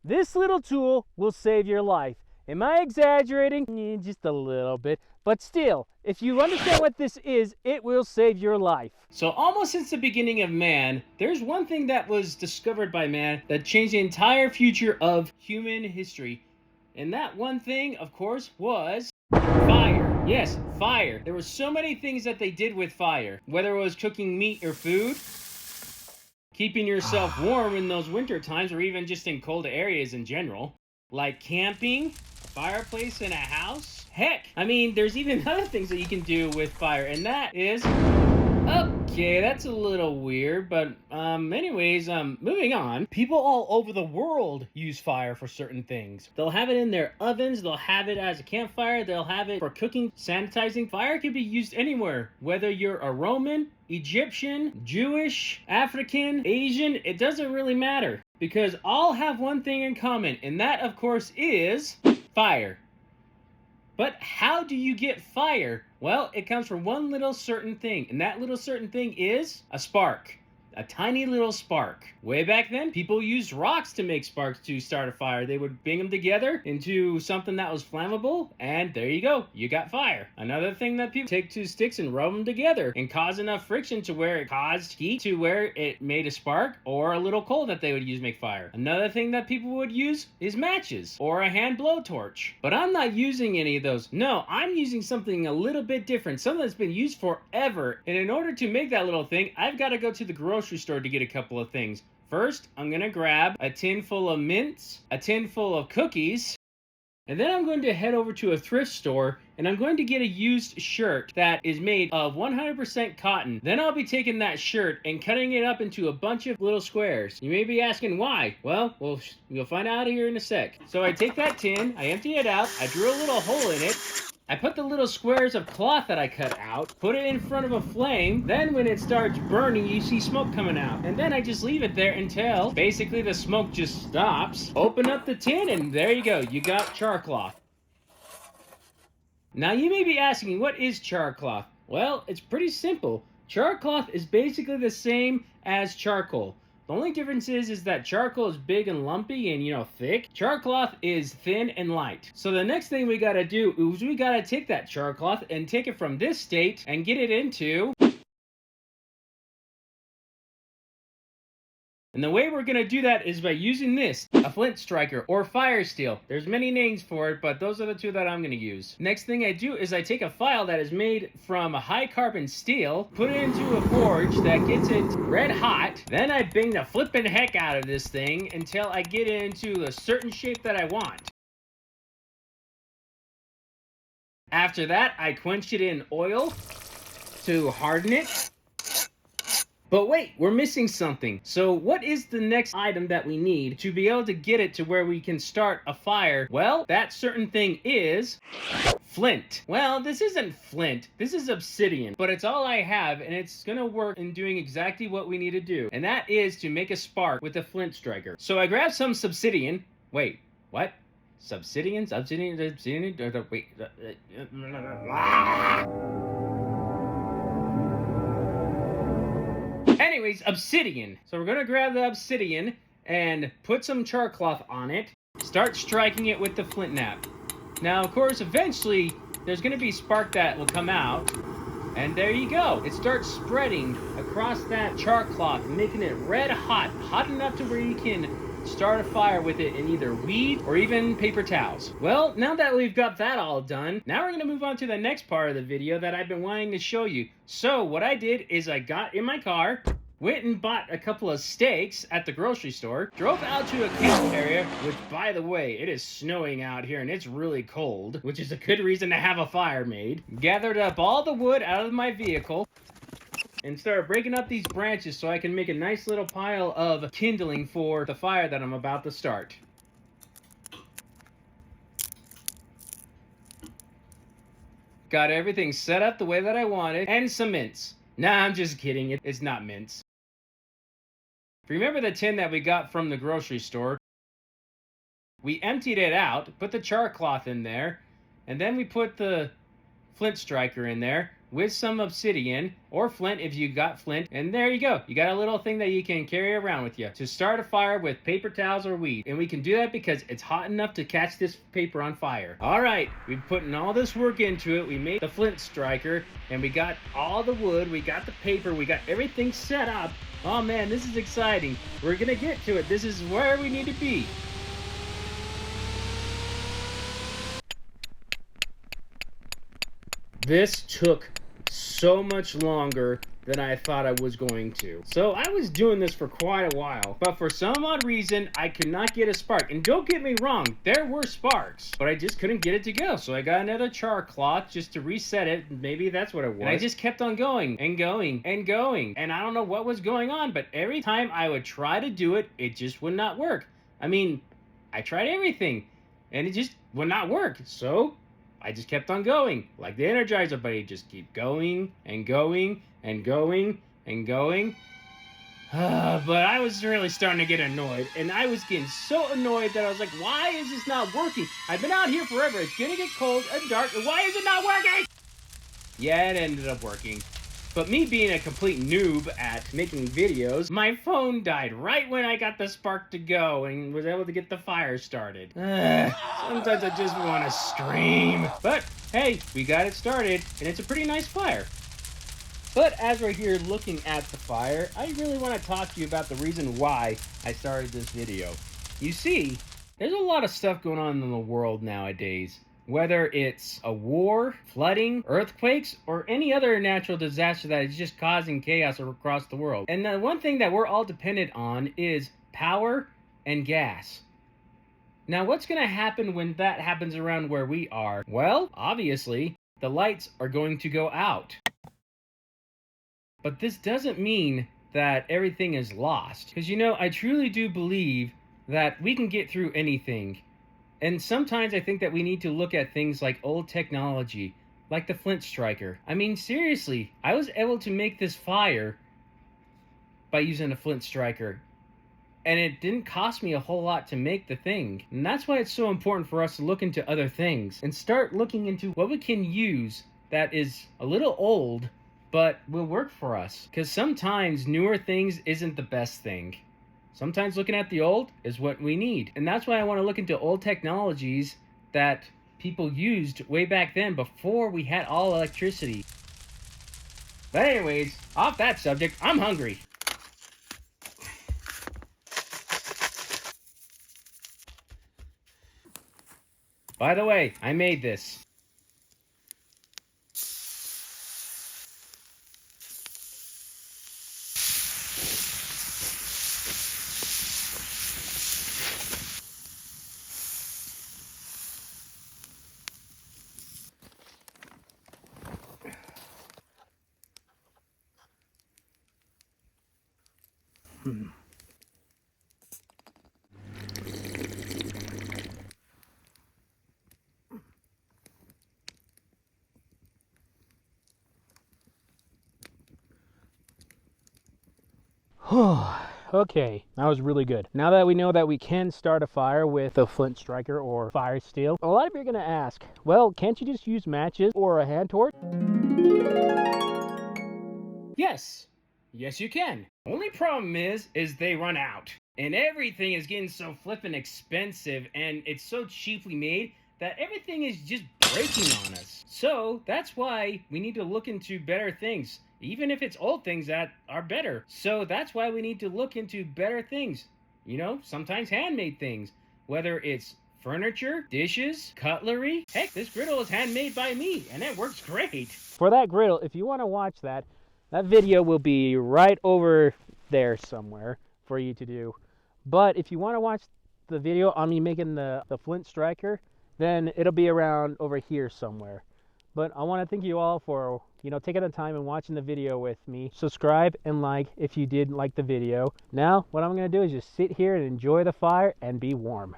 This little tool will save your life. Am I exaggerating? Just a little bit. But still, if you understand what this is, it will save your life. So almost since the beginning of man, there's one thing that was discovered by man that changed the entire future of human history. And that one thing, of course, was fire. Yes, fire. There were so many things that they did with fire. Whether it was cooking meat or food, keeping yourself warm in those winter times, or even just in cold areas in general. Like camping, fireplace in a house. Heck, I mean, there's even other things that you can do with fire, and that is... Okay, that's a little weird, but anyways, moving on. People all over the world use fire for certain things. They'll have it in their ovens, they'll have it as a campfire, they'll have it for cooking, sanitizing. Fire can be used anywhere, whether you're a Roman, Egyptian, Jewish, African, Asian, it doesn't really matter. Because all have one thing in common, and that, of course, is fire. But how do you get fire? Well, it comes from one little certain thing, and that little certain thing is a spark. A tiny little spark. Way back then, people used rocks to make sparks to start a fire. They would bang them together into something that was flammable, and there you go. You got fire. Another thing that people take two sticks and rub them together and cause enough friction to where it caused heat to where it made a spark, or a little coal that they would use to make fire. Another thing that people would use is matches or a hand blowtorch. But I'm not using any of those. No, I'm using something a little bit different, something that's been used forever. And in order to make that little thing, I've got to go to the grocery store to get a couple of things. First, I'm gonna grab a tin full of mints, a tin full of cookies, and then I'm going to head over to a thrift store and I'm going to get a used shirt that is made of 100% cotton. Then I'll be taking that shirt and cutting it up into a bunch of little squares. You may be asking why. Well, you'll find out here in a sec. So I take that tin, I empty it out, I drill a little hole in it, I put the little squares of cloth that I cut out, put it in front of a flame, then when it starts burning, you see smoke coming out. And then I just leave it there until basically the smoke just stops. Open up the tin and there you go, you got char cloth. Now you may be asking, what is char cloth? Well, it's pretty simple. Char cloth is basically the same as charcoal. The only difference is that charcoal is big and lumpy and, thick. Char cloth is thin and light. So the next thing we gotta do is we gotta take that char cloth and take it from this state and get it into... And the way we're going to do that is by using this, a flint striker or fire steel. There's many names for it, but those are the two that I'm going to use. Next thing I do is I take a file that is made from a high carbon steel, put it into a forge that gets it red hot. Then I bang the flippin' heck out of this thing until I get it into a certain shape that I want. After that, I quench it in oil to harden it. But wait, we're missing something. So what is the next item that we need to be able to get it to where we can start a fire? Well, that certain thing is flint. Well, this isn't flint, this is obsidian, but it's all I have and it's gonna work in doing exactly what we need to do. And that is to make a spark with a flint striker. So I grabbed some obsidian. Wait, what? Obsidian? Wait. Anyways, obsidian. So we're going to grab the obsidian and put some char cloth on it. Start striking it with the flint nap. Now, of course, eventually, there's going to be spark that will come out. And there you go. It starts spreading across that char cloth, making it red hot. Hot enough to where you can start a fire with it in either weed or even paper towels. Well, now that we've got that all done, now we're going to move on to the next part of the video that I've been wanting to show you. So what I did is I got in my car, went and bought a couple of stakes at the grocery store, drove out to a camp area, which, by the way, it is snowing out here and it's really cold, which is a good reason to have a fire made. Gathered up all the wood out of my vehicle and started breaking up these branches so I can make a nice little pile of kindling for the fire that I'm about to start. Got everything set up the way that I wanted, and some mints. Nah, I'm just kidding, it's not mints. Remember the tin that we got from the grocery store? We emptied it out, put the char cloth in there, and then we put the flint striker in there, with some obsidian or flint if you got flint, and there you go. You got a little thing that you can carry around with you to start a fire with paper towels or weed. And we can do that because it's hot enough to catch this paper on fire. All right, we've put in all this work into it. We made the flint striker, and we got all the wood, we got the paper, we got everything set up. Oh man, this is exciting. We're gonna get to it. This is where we need to be. This took so much longer than I thought I was going to. So I was doing this for quite a while, but for some odd reason, I could not get a spark. And don't get me wrong, there were sparks, but I just couldn't get it to go. So I got another char cloth just to reset it. Maybe that's what it was. And I just kept on going and going and going. And I don't know what was going on, but every time I would try to do it, it just would not work. I mean, I tried everything and it just would not work. So I just kept on going, like the Energizer Bunny, just keep going and going and going and going. But I was really starting to get annoyed, and I was getting so annoyed that I was like, why is this not working? I've been out here forever, it's gonna get cold and dark, and why is it not working? Yeah, it ended up working. But me being a complete noob at making videos, my phone died right when I got the spark to go and was able to get the fire started. Sometimes I just want to scream. But hey, we got it started, and it's a pretty nice fire. But as we're here looking at the fire, I really want to talk to you about the reason why I started this video. You see, there's a lot of stuff going on in the world nowadays. Whether it's a war, flooding, earthquakes, or any other natural disaster that is just causing chaos across the world. And the one thing that we're all dependent on is power and gas. Now, what's going to happen when that happens around where we are? Well, obviously, the lights are going to go out. But this doesn't mean that everything is lost. Because, you know, I truly do believe that we can get through anything. And sometimes I think that we need to look at things like old technology, like the flint striker. I mean, seriously, I was able to make this fire by using a flint striker. And it didn't cost me a whole lot to make the thing. And that's why it's so important for us to look into other things and start looking into what we can use that is a little old, but will work for us. Because sometimes newer things isn't the best thing. Sometimes looking at the old is what we need. And that's why I want to look into old technologies that people used way back then before we had all electricity. But anyways, off that subject, I'm hungry. By the way, I made this. Okay, that was really good. Now that we know that we can start a fire with the flint striker or fire steel, a lot of you are going to ask, well, can't you just use matches or a hand torch? Yes, you can. Only problem is they run out. And everything is getting so flippin' expensive, and it's so cheaply made that everything is just breaking on us. So that's why we need to look into better things, even if it's old things that are better. So that's why we need to look into better things. You know, sometimes handmade things, whether it's furniture, dishes, cutlery. Heck, this griddle is handmade by me, and it works great. For that griddle, if you want to watch that video will be right over there somewhere for you to do. But if you want to watch the video on me making the flint striker, then it'll be around over here somewhere. But I want to thank you all for, taking the time and watching the video with me. Subscribe and like if you did like the video. Now, what I'm going to do is just sit here and enjoy the fire and be warm.